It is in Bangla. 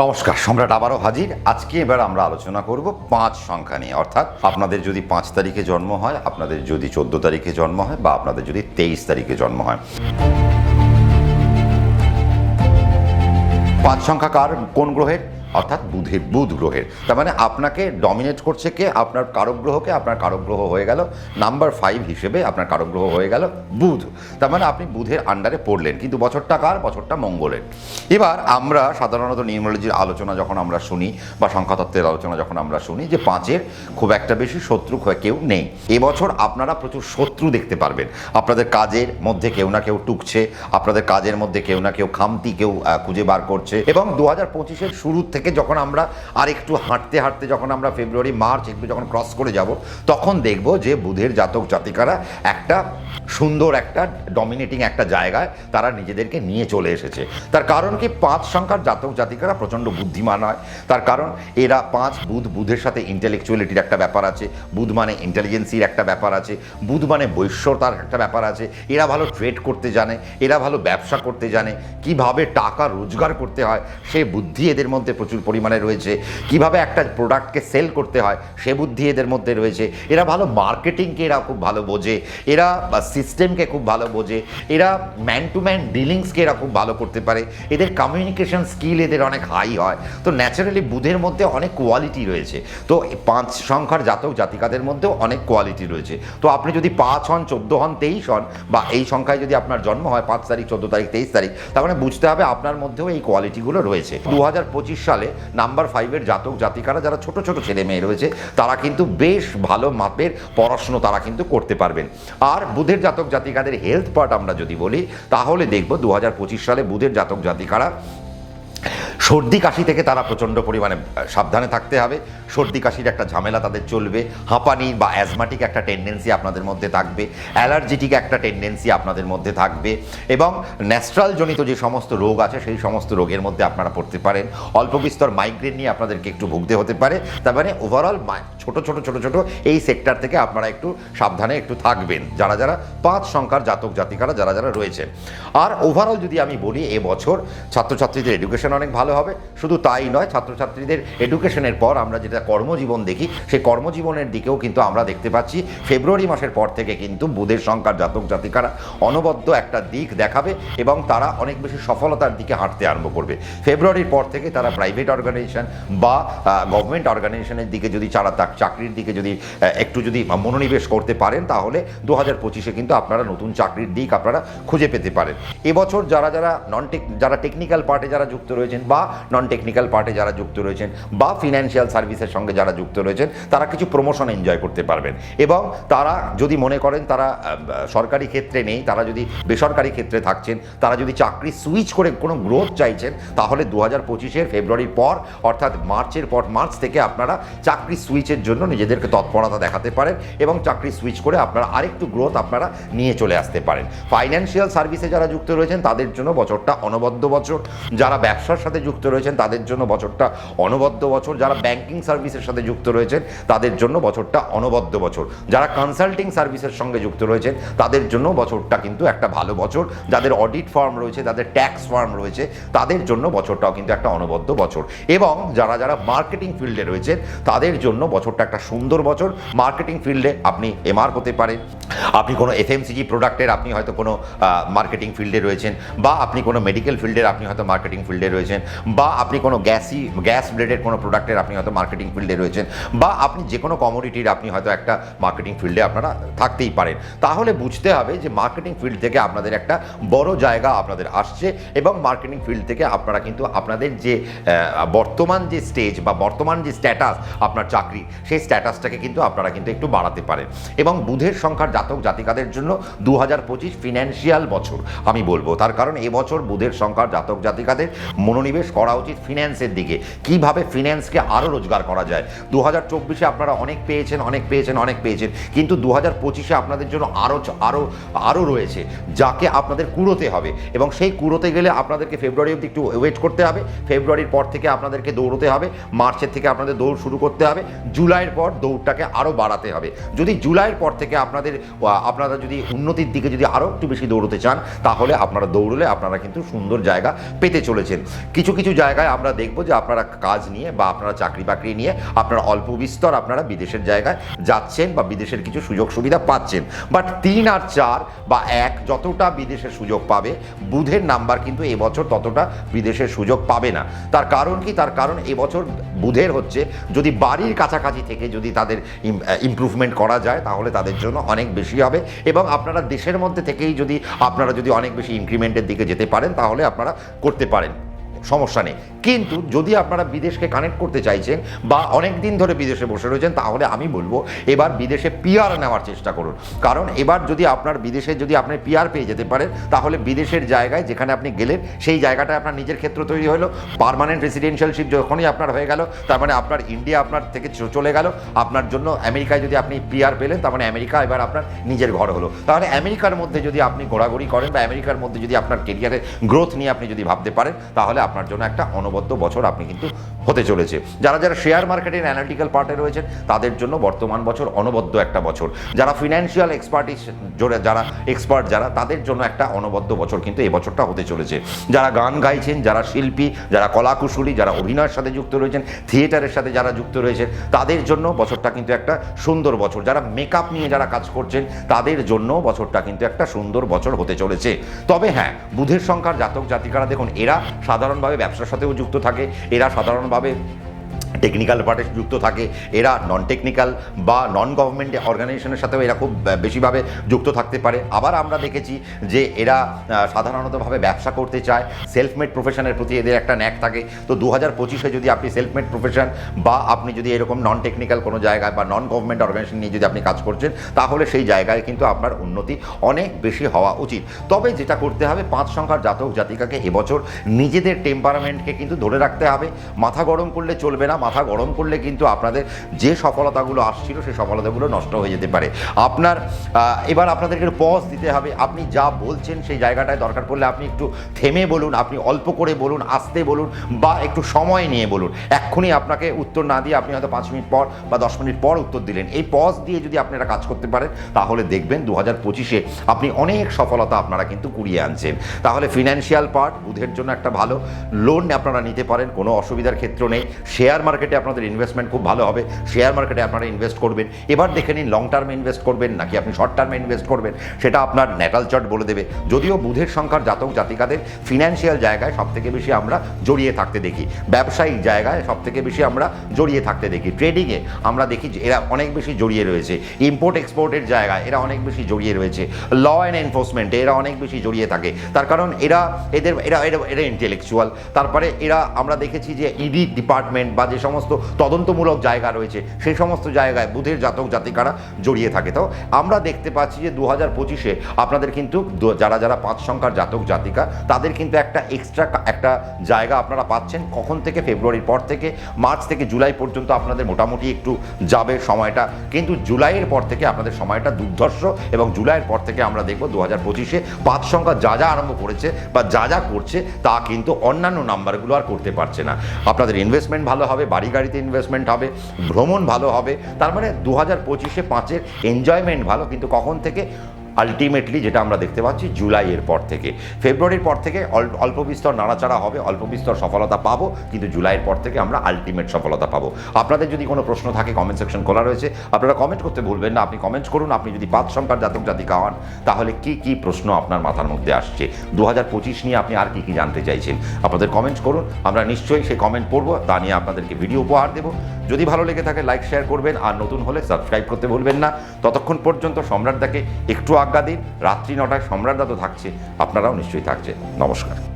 নমস্কার, সম্রাট আবারও হাজির। আজকে এবার আমরা আলোচনা করব 5 সংখ্যা নিয়ে। অর্থাৎ আপনাদের যদি 5 তারিখে জন্ম হয়, আপনাদের যদি 14 তারিখে জন্ম হয়, বা আপনাদের যদি 23 তারিখে জন্ম হয়। 5 সংখ্যা কার, কোন গ্রহের? অর্থাৎ বুধ গ্রহের। তার মানে আপনাকে ডমিনেট করছে কে? আপনার কারক গ্রহকে। আপনার কারক গ্রহ হয়ে গেল নাম্বার 5 হিসেবে, আপনার কারক গ্রহ হয়ে গেল বুধ। তার মানে আপনি বুধের আন্ডারে পড়লেন, কিন্তু বছরটা কার? বছরটা মঙ্গলের। এবার আমরা সাধারণত নিউমারোলজির আলোচনা যখন আমরা শুনি, বা সংখ্যাতত্ত্বের আলোচনা যখন আমরা শুনি, যে 5-এর খুব একটা বেশি শত্রু কেউ নেই। এবছর আপনারা প্রচুর শত্রু দেখতে পারবেন। আপনাদের কাজের মধ্যে কেউ না কেউ টুকছে, আপনাদের কাজের মধ্যে কেউ না কেউ খামতি কেউ খুঁজে বার করছে। এবং 2025-এর শুরু থেকে যখন আমরা আর একটু হাঁটতে হাঁটতে যখন আমরা ফেব্রুয়ারি মার্চ একটু যখন ক্রস করে যাব, তখন দেখব যে বুধের জাতক জাতিকারা একটা সুন্দর একটা ডমিনেটিং একটা জায়গায় তারা নিজেদেরকে নিয়ে চলে এসেছে। তার কারণ কি? 5 সংখ্যার জাতক জাতিকারা প্রচণ্ড বুদ্ধিমান হয়। তার কারণ এরা বুধের সাথে ইন্টেলেকচুয়ালিটির একটা ব্যাপার আছে, বুধ মানে ইন্টেলিজেন্সির একটা ব্যাপার আছে, বুধ মানে বৈশ্যতার একটা ব্যাপার আছে। এরা ভালো ট্রেড করতে জানে, এরা ভালো ব্যবসা করতে জানে, কিভাবে টাকা রোজগার করতে হয় সে বুদ্ধি এদের মধ্যে প্রচুর পরিমাণে রয়েছে। কিভাবে একটা প্রোডাক্টকে সেল করতে হয় সে বুদ্ধি এদের মধ্যে রয়েছে। এরা ভালো মার্কেটিংকে এরা খুব ভালো বোঝে, এরা সিস্টেমকে খুব ভালো বোঝে, এরা ম্যান টু ম্যান ডিলিংসকে এরা খুব ভালো করতে পারে, এদের কমিউনিকেশন স্কিল এদের অনেক হাই হয়। তো ন্যাচারালি বুধের মধ্যে অনেক কোয়ালিটি রয়েছে। তো 5 সংখ্যার জাতক জাতিকাদের মধ্যেও অনেক কোয়ালিটি রয়েছে। তো আপনি যদি 5 হন, 14 হন, 23 হন, বা এই সংখ্যায় যদি আপনার জন্ম হয় 5 তারিখ, 14 তারিখ, 23 তারিখ, তার মানে বুঝতে হবে আপনার মধ্যেও এই কোয়ালিটিগুলো রয়েছে। 2025 সালে নাম্বার 5-এর জাতক জাতিকারা যারা ছোট ছোট ছেলে মেয়ে রয়েছে, তারা কিন্তু বেশ ভালো মাপের পড়াশুনো তারা কিন্তু করতে পারবেন। আর বুধের জাতক জাতিকাদের হেলথ পার্ট আমরা যদি বলি, তাহলে দেখব 2025 সালে বুধের জাতক জাতিকারা সর্দি কাশি থেকে তারা প্রচণ্ড পরিমাণে সাবধানে থাকতে হবে। সর্দি কাশির একটা ঝামেলা তাদের চলবে, হাঁপানি বা অ্যাজমাটিক একটা টেন্ডেন্সি আপনাদের মধ্যে থাকবে, অ্যালার্জিটিক একটা টেন্ডেন্সি আপনাদের মধ্যে থাকবে, এবং ন্যাস্ট্রাল জনিত যে সমস্ত রোগ আছে সেই সমস্ত রোগের মধ্যে আপনারা পড়তে পারেন। অল্প বিস্তর মাইগ্রেন নিয়ে আপনাদেরকে একটু ভুগতে হতে পারে। তার মানে ওভারঅল ছোট ছোট ছোট ছোট এই সেক্টর থেকে আপনারা একটু সাবধানে একটু থাকবেন, যারা যারা 5 সংখ্যার জাতক জাতিকারা যারা যারা রয়েছেন। আর ওভারঅল যদি আমি বলি, এবছর ছাত্রছাত্রীদের এডুকেশন অনেক ভালো হবে। শুধু তাই নয়, ছাত্রছাত্রীদের এডুকেশনের পর আমরা যেটা কর্মজীবন দেখি, সেই কর্মজীবনের দিকেও কিন্তু আমরা দেখতে পাচ্ছি ফেব্রুয়ারি মাসের পর থেকে কিন্তু বুধের সংখ্যার জাতক জাতিকারা অনবদ্য একটা দিক দেখাবে, এবং তারা অনেক বেশি সফলতার দিকে হাঁটতে আরম্ভ করবে। ফেব্রুয়ারির পর থেকে তারা প্রাইভেট অর্গানাইজেশন বা গভর্নমেন্ট অর্গানাইজেশনের দিকে যদি চাকরির দিকে যদি একটু যদি মনোনিবেশ করতে পারেন, তাহলে 2025-এ কিন্তু আপনারা নতুন চাকরির দিক আপনারা খুঁজে পেতে পারেন। এবছর যারা যারা যারা টেকনিক্যাল পার্টে যারা যুক্ত রয়েছেন, বা নন টেকনিক্যাল পার্টে যারা যুক্ত রয়েছেন, বা ফিনান্সিয়াল সার্ভিসের সঙ্গে যারা যুক্ত রয়েছেন, তারা কিছু প্রমোশন এনজয় করতে পারবেন। এবং তারা যদি মনে করেন তারা সরকারি ক্ষেত্রে নেই, তারা যদি বেসরকারি ক্ষেত্রে থাকছেন, তারা যদি চাকরি সুইচ করে কোনো গ্রোথ চাইছেন, তাহলে 2025-এর ফেব্রুয়ারির পর, অর্থাৎ মার্চের পর, মার্চ থেকে আপনারা চাকরি সুইচের জন্য নিজেদেরকে তৎপরতা দেখাতে পারেন, এবং চাকরি সুইচ করে আপনারা আরেকটু গ্রোথ আপনারা নিয়ে চলে আসতে পারেন। ফাইন্যান্সিয়াল সার্ভিসে যারা যুক্ত রয়েছেন তাদের জন্য বছরটা অনবদ্য বছর। যারা ব্যবসার সাথে যুক্ত রয়েছেন তাদের জন্য বছরটা অনবদ্য বছর। যারা ব্যাংকিং সার্ভিসের সাথে যুক্ত রয়েছেন তাদের জন্য বছরটা অনবদ্য বছর। যারা কনসাল্টিং সার্ভিসের সঙ্গে যুক্ত রয়েছেন তাদের জন্য বছরটা কিন্তু একটা ভালো বছর। যাদের অডিট ফার্ম রয়েছে, যাদের ট্যাক্স ফার্ম রয়েছে, তাদের জন্য বছরটাও কিন্তু একটা অনবদ্য বছর। এবং যারা যারা মার্কেটিং ফিল্ডে রয়েছেন তাদের জন্য বছরটা একটা সুন্দর বছর। মার্কেটিং ফিল্ডে আপনি এমআর হতে পারেন, আপনি কোনো এফএমসিজি প্রোডাক্টের আপনি হয়তো কোনো মার্কেটিং ফিল্ডে রয়েছেন, বা আপনি কোনো মেডিকেল ফিল্ডের আপনি হয়তো মার্কেটিং ফিল্ডে রয়েছেন, বা আপনি কোনো গ্যাস রিলেটেড কোনো প্রোডাক্টের আপনি হয়তো মার্কেটিং ফিল্ডে রয়েছেন, বা আপনি যে কোনো কমোডিটির আপনি হয়তো একটা মার্কেটিং ফিল্ডে আপনারা থাকতেই পারেন। তাহলে বুঝতে হবে যে মার্কেটিং ফিল্ড থেকে আপনাদের একটা বড় জায়গা আপনাদের আসছে, এবং মার্কেটিং ফিল্ড থেকে আপনারা কিন্তু আপনাদের যে বর্তমান যে স্টেজ বা বর্তমান যে স্ট্যাটাস আপনার চাকরি, সেই স্ট্যাটাসটাকে কিন্তু আপনারা কিন্তু একটু বাড়াতে পারেন। এবং বুধের সংখ্যার জাতক জাতিকাদের জন্য 2025 ফিনান্সিয়াল বছর আমি বলবো। তার কারণ এবছর বুধের সংখ্যার জাতক জাতিকাদের মনোনিবেশ করা উচিত ফিন্যান্সের দিকে। কিভাবে ফিন্যান্সকে আরও রোজগার করা যায়। 2024-এ আপনারা অনেক পেয়েছেন, কিন্তু 2025-এ আপনাদের জন্য আরও রয়েছে, যাকে আপনাদের কুড়োতে হবে। এবং সেই কুড়োতে গেলে আপনাদেরকে ফেব্রুয়ারি অবধি একটু ওয়েট করতে হবে। ফেব্রুয়ারির পর থেকে আপনাদেরকে দৌড়তে হবে, মার্চের থেকে আপনাদের দৌড় শুরু করতে হবে, জুলাইয়ের পর দৌড়টাকে আরও বাড়াতে হবে। যদি জুলাইয়ের পর থেকে আপনারা যদি উন্নতির দিকে যদি আরও একটু বেশি দৌড়তে চান, তাহলে আপনারা দৌড়লে আপনারা কিন্তু সুন্দর জায়গা পেতে চলেছেন। কিছু কিছু জায়গায় আমরা দেখব যে আপনারা কাজ নিয়ে বা আপনারা চাকরি বাকরি নিয়ে আপনারা অল্প বিস্তর আপনারা বিদেশের জায়গায় যাচ্ছেন বা বিদেশের কিছু সুযোগ সুবিধা পাচ্ছেন। বাট 3 আর 4 বা 1 যতটা বিদেশের সুযোগ পাবে, বুধের নাম্বার কিন্তু এবছর ততটা বিদেশের সুযোগ পাবে না। তার কারণ কি? তার কারণ এবছর বুধের হচ্ছে যদি বাড়ির কাছাকাছি থেকে যদি তাদের ইমপ্রুভমেন্ট করা যায় তাহলে তাদের জন্য অনেক বেশি হবে, এবং আপনারা দেশের মধ্যে থেকেই যদি আপনারা যদি অনেক বেশি ইনক্রিমেন্টের দিকে যেতে পারেন তাহলে আপনারা করতে পারেন, সমস্যা নেই। কিন্তু যদি আপনারা বিদেশকে কানেক্ট করতে চাইছেন বা অনেক দিন ধরে বিদেশে বসে রয়েছেন তাহলে আমি বলবো এবার বিদেশে পিআর নেওয়ার চেষ্টা করুন। কারণ এবার যদি আপনার বিদেশে যদি আপনি পিআর পেয়ে যেতে পারেন তাহলে বিদেশের জায়গায় যেখানে আপনি গেলেন সেই জায়গাটায় আপনার নিজের ক্ষেত্র তৈরি হলো, পার্মানেন্ট রেসিডেন্সিয়ালশিপ যখনই আপনার হয়ে গেল তার মানে আপনার ইন্ডিয়া আপনার থেকে চলে গেল, আপনার জন্য আমেরিকায় যদি আপনি পিআর পেলেন তার মানে আমেরিকা এবার আপনার নিজের ঘর হলো। তাহলে আমেরিকার মধ্যে যদি আপনি ঘোরাঘুরি করেন বা আমেরিকার মধ্যে যদি আপনার কেরিয়ারের গ্রোথ নিয়ে আপনি যদি ভাবতে পারেন তাহলে আপনার জন্য একটা অনবদ্য বছর আপনি কিন্তু হতে চলেছে। যারা যারা শেয়ার মার্কেটের অ্যানালিটিক্যাল পার্টে রয়েছেন তাদের জন্য বর্তমান বছর অনবদ্য একটা বছর। যারা ফিনান্সিয়াল এক্সপার্টিস জোরে যারা এক্সপার্ট যারা তাদের জন্য একটা অনবদ্য বছর কিন্তু এই বছরটা হতে চলেছে। যারা গান গাইছেন, যারা শিল্পী, যারা কলাকুশলী, যারা অভিনয়ের সাথে যুক্ত রয়েছেন, থিয়েটারের সাথে যারা যুক্ত রয়েছেন তাদের জন্য বছরটা কিন্তু একটা সুন্দর বছর। যারা মেকআপ নিয়ে যারা কাজ করছেন তাদের জন্য বছরটা কিন্তু একটা সুন্দর বছর হতে চলেছে। তবে হ্যাঁ, বুধের সংখ্যার জাতক জাতিকারা দেখুন এরা সাধারণভাবে ব্যবসার সাথেও যুক্ত থাকে, এরা সাধারণভাবে টেকনিক্যাল পার্টে যুক্ত থাকে, এরা নন টেকনিক্যাল বা নন গভর্নমেন্ট অর্গানাইজেশনের সাথেও এরা খুব বেশিভাবে যুক্ত থাকতে পারে। আবার আমরা দেখেছি যে এরা সাধারণতভাবে ব্যবসা করতে চায়, সেলফ মেড প্রফেশনের প্রতি এদের একটা ন্যাক থাকে। তো 2025-এ যদি আপনি সেলফ মেড প্রফেশন বা আপনি যদি এরকম নন টেকনিক্যাল কোনো জায়গায় বা নন গভর্নমেন্ট অর্গানাইজেশন নিয়ে যদি আপনি কাজ করছেন তাহলে সেই জায়গায় কিন্তু আপনার উন্নতি অনেক বেশি হওয়া উচিত। তবে যেটা করতে হবে 5 সংখ্যার জাতক জাতিকাকে এবছর নিজেদের টেম্পারামেন্টকে কিন্তু ধরে রাখতে হবে। মাথা গরম করলে চলবে না, মাথা গরম করলে কিন্তু আপনাদের যে সফলতাগুলো আসছিল সেই সফলতাগুলো নষ্ট হয়ে যেতে পারে। আপনার এবার আপনাদেরকে একটু পজ দিতে হবে। আপনি যা বলছেন সেই জায়গাটায় দরকার পড়লে আপনি একটু থেমে বলুন, আপনি অল্প করে বলুন, আস্তে বলুন বা একটু সময় নিয়ে বলুন। এক্ষুনি আপনাকে উত্তর না দিয়ে আপনি হয়তো 5 মিনিট পর বা 10 মিনিট পর উত্তর দিলেন। এই পজ দিয়ে যদি আপনারা কাজ করতে পারেন তাহলে দেখবেন 2025-এ আপনি অনেক সফলতা আপনারা কিন্তু কুড়িয়ে আনছেন। তাহলে ফিনান্সিয়াল পার্ট বুধের জন্য একটা ভালো, লোন আপনারা নিতে পারেন, কোনো অসুবিধার ক্ষেত্র নেই। শেয়ার মার্কেটে আপনাদের ইনভেস্টমেন্ট খুব ভালো হবে, শেয়ার মার্কেটে আপনারা ইনভেস্ট করবেন। এবার দেখে নিন লং টার্মে ইনভেস্ট করবেন নাকি আপনি শর্ট টার্মে ইনভেস্ট করবেন, সেটা আপনার ন্যাটাল চার্ট বলে দেবে। যদিও বুধের সংখ্যার জাতক জাতিকাদের ফিনান্সিয়াল জায়গায় সবথেকে বেশি আমরা জড়িয়ে থাকতে দেখি, ব্যবসায়িক জায়গায় সবথেকে বেশি আমরা জড়িয়ে থাকতে দেখি, ট্রেডিংয়ে আমরা দেখি যে এরা অনেক বেশি জড়িয়ে রয়েছে, ইম্পোর্ট এক্সপোর্টের জায়গায় এরা অনেক বেশি জড়িয়ে রয়েছে, ল অ্যান্ড এনফোর্সমেন্টে এরা অনেক বেশি জড়িয়ে থাকে। তার কারণ এরা এরা ইন্টেলেকচুয়াল। তারপরে এরা আমরা দেখেছি যে ইডি ডিপার্টমেন্ট বা যে সমস্ত তদন্তমূলক জায়গা রয়েছে সেই সমস্ত জায়গায় বুধের জাতক জাতিকারা জড়িয়ে থাকে। তো আমরা দেখতে পাচ্ছি যে 2025-এ আপনাদের কিন্তু যারা যারা 5 সংখ্যার জাতক জাতিকা তাদের কিন্তু একটা এক্সট্রা একটা জায়গা আপনারা পাচ্ছেন। কখন থেকে? ফেব্রুয়ারির পর থেকে মার্চ থেকে জুলাই পর্যন্ত আপনাদের মোটামুটি একটু যাবে সময়টা, কিন্তু জুলাইয়ের পর থেকে আপনাদের সময়টা দুর্ধর্ষ, এবং জুলাইয়ের পর থেকে আমরা দেখব 2025-এ 5 সংখ্যা যা যা আরম্ভ করেছে বা যা যা করছে তা কিন্তু অন্যান্য নাম্বারগুলো আর করতে পারছে না। আপনাদের ইনভেস্টমেন্ট ভালো হবে, বাড়ি গাড়িতে ইনভেস্টমেন্ট হবে, ভ্রমণ ভালো হবে। তার মানে 2025-এ 5-এর এনজয়মেন্ট ভালো, কিন্তু কখন থেকে? আলটিমেটলি যেটা আমরা দেখতে পাচ্ছি জুলাইয়ের পর থেকে। ফেব্রুয়ারির পর থেকে অল্প বিস্তর নাড়াচাড়া হবে, অল্প বিস্তর সফলতা পাবো, কিন্তু জুলাইয়ের পর থেকে আমরা আলটিমেট সফলতা পাবো। আপনাদের যদি কোনো প্রশ্ন থাকে কমেন্ট সেকশন খোলা রয়েছে, আপনারা কমেন্ট করতে ভুলবেন না। আপনি কমেন্ট করুন, আপনি যদি 5 সংখ্যার জাতক জাতিকা হন তাহলে কি কি প্রশ্ন আপনার মাথার মধ্যে আসছে, 2025 নিয়ে আপনি আর কি কি জানতে চাইছেন, আপনাদের কমেন্ট করুন। আমরা নিশ্চয়ই সেই কমেন্ট পড়বো, তা নিয়ে আপনাদেরকে ভিডিও উপহার দেবো। যদি ভালো লেগে থাকে লাইক শেয়ার করবেন, আর নতুন হলে সাবস্ক্রাইব করতে ভুলবেন না। ততক্ষণ পর্যন্ত সম্রাটদাকে একটু আজ্ঞা দিন। রাত্রি 9টায় সম্রাটদা তো থাকছে, আপনারাও নিশ্চয়ই থাকছে। নমস্কার।